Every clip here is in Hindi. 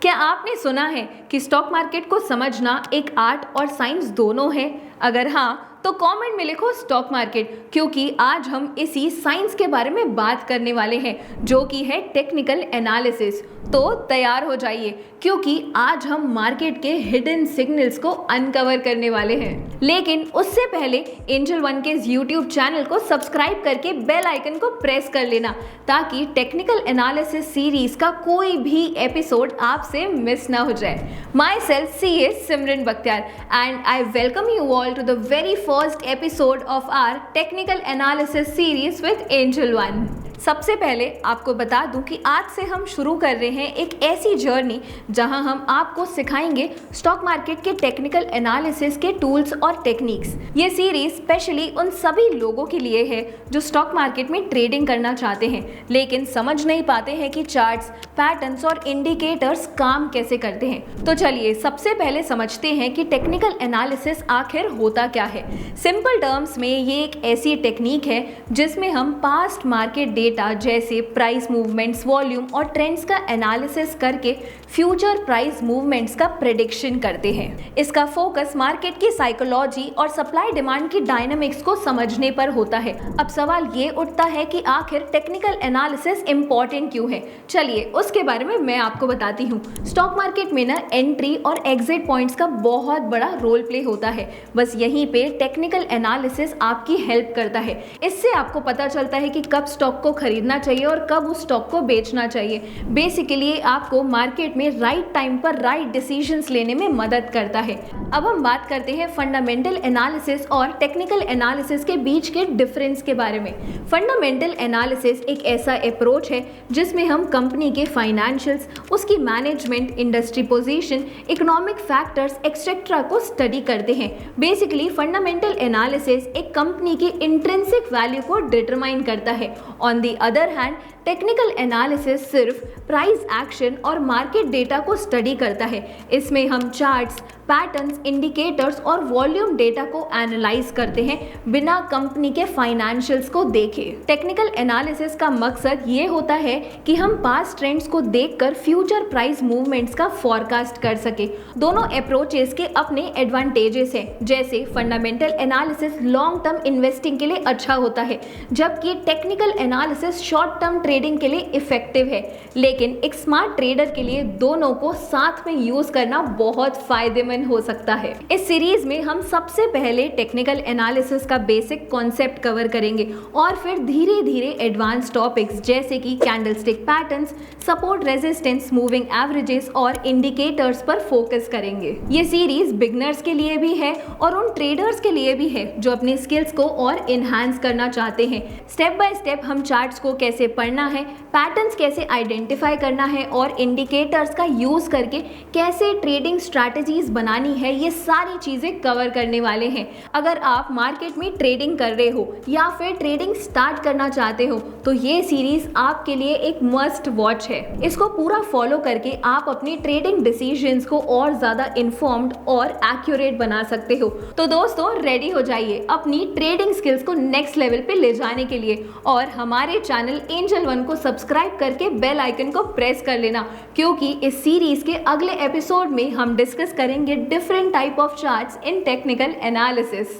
क्या आपने सुना है कि स्टॉक मार्केट को समझना एक आर्ट और साइंस दोनों है? अगर हाँ, तो कमेंट में लिखो स्टॉक मार्केट, क्योंकि आज हम इसी साइंस के बारे में बात करने वाले हैं, जो कि है टेक्निकल एनालिसिस। तो तैयार हो जाइए, क्योंकि आज हम मार्केट के हिडन सिग्नल्स को अनकवर करने वाले हैं। लेकिन उससे पहले एंजल वन के यूट्यूब चैनल को सब्सक्राइब करके बेल आइकन को प्रेस कर लेना, ताकि टेक्निकल एनालिसिस सीरीज का कोई भी एपिसोड आपसे मिस ना हो जाए। My self CA Simran Bakhtiyar and I welcome you all to the very first episode of our technical analysis series with Angel One। सबसे पहले आपको बता दूं कि आज से हम शुरू कर रहे हैं एक ऐसी जर्नी जहां हम आपको सिखाएंगे स्टॉक मार्केट के टेक्निकल एनालिसिस के टूल्स और टेक्निक्स। ये सीरीज स्पेशली उन सभी लोगों के लिए है जो स्टॉक मार्केट में ट्रेडिंग करना चाहते हैं, लेकिन समझ नहीं पाते हैं कि चार्ट्स, पैटर्न्स और इंडिकेटर्स काम कैसे करते हैं। तो चलिए सबसे पहले समझते हैं कि टेक्निकल एनालिसिस आखिर होता क्या है। सिंपल टर्म्स में ये एक ऐसी टेक्निक है जिसमें हम पास्ट मार्केट डेटा जैसे प्राइस मूवमेंट्स, वॉल्यूम और ट्रेंड्स का एनालिसिस करके फ्यूचर प्राइस मूवमेंट्स का प्रेडिक्शन करते हैं। इसका फोकस मार्केट की साइकोलॉजी और सप्लाई डिमांड की डायनामिक्स को समझने पर होता है। अब सवाल ये उठता है कि आखिर टेक्निकल एनालिसिस इंपॉर्टेंट क्यों है। चलिए उसके बारे में मैं आपको बताती हूँ। स्टॉक मार्केट में ना एंट्री और एग्जिट पॉइंट्स का बहुत बड़ा रोल प्ले होता है। बस यहीं पे टेक्निकल एनालिसिस आपकी हेल्प करता है। इससे आपको पता चलता है कि कब स्टॉक को खरीदना चाहिए और कब उस स्टॉक को बेचना चाहिए। बेसिकली आपको मार्केट में राइट टाइम पर राइट डिसीजंस लेने में मदद करता है। अब हम बात करते हैं फंडामेंटल एनालिसिस और टेक्निकल एनालिसिस के बीच के डिफरेंस के बारे में। फंडामेंटल एनालिसिस एक ऐसा अप्रोच है जिसमें हम कंपनी के फाइनेंशियल्स, उसकी management, industry position, economic factors etcetera को स्टडी करते हैं। बेसिकली फंडामेंटल एनालिसिस एक कंपनी की इंट्रिंसिक वैल्यू को डिटरमाइन करता है। On the other hand technical analysis सिर्फ प्राइस एक्शन और मार्केट डेटा को स्टडी करता है। इसमें हम चार्ट्स, पैटर्न्स, इंडिकेटर्स और वॉल्यूम डेटा को एनालाइज करते हैं बिना कंपनी के फाइनेंशियल्स को देखे। टेक्निकल एनालिसिस का मकसद ये होता है कि हम पास्ट ट्रेंड्स को देखकर फ्यूचर प्राइस मूवमेंट्स का फॉरकास्ट कर सके। दोनों अप्रोचेस के अपने एडवांटेजेस हैं। जैसे fundamental analysis long term investing के लिए अच्छा होता है, जबकि technical analysis short term trading के लिए इफेक्टिव है। लेकिन एक स्मार्ट ट्रेडर के लिए दोनों को साथ में यूज करना बहुत फायदेमंद हो सकता है। इस सीरीज में हम सबसे पहले टेक्निकल एनालिसिस का बेसिक कॉन्सेप्ट कवर करेंगे और फिर धीरे धीरे एडवांस टॉपिक्स जैसे कि candlestick patterns, support, resistance, moving averages और इंडिकेटर्स पर फोकस करेंगे। ये सीरीज बिगनर्स के लिए भी है और उन ट्रेडर्स के लिए भी है जो अपनी स्किल्स को और इनहांस करना चाहते हैं। स्टेप बाय स्टेप हम चार्ट्स को कैसे पढ़ना है, पैटर्न्स कैसे आइडेंटिफाई करना है और इंडिकेटर्स का यूज करके कैसे ट्रेडिंग स्ट्रैटेजीज बनानी है, ये सारी चीजें कवर करने वाले हैं। अगर आप मार्केट में ट्रेडिंग कर रहे हो या फिर ट्रेडिंग स्टार्ट करना चाहते हो तो ये सीरीज आपके लिए एक मस्ट वॉच है। इसको पूरा फॉलो करके आप अपनी ट्रेडिंग डिसीजंस को और ज्यादा इन्फॉर्म्ड और एक्यूरेट बना सकते हो। तो दोस्तों रेडी हो जाइए अपनी ट्रेडिंग स्किल्स को नेक्स्ट लेवल पे ले जाने के लिए और हमारे चैनल एंजल वन को सब्सक्राइब करके बेल आइकन को प्रेस कर लेना, क्योंकि इस सीरीज के अगले एपिसोड में हम डिस्कस करेंगे different type of charts in technical analysis.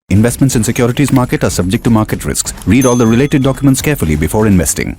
Investments in securities market are subject to market risks. Read all the related documents carefully before investing.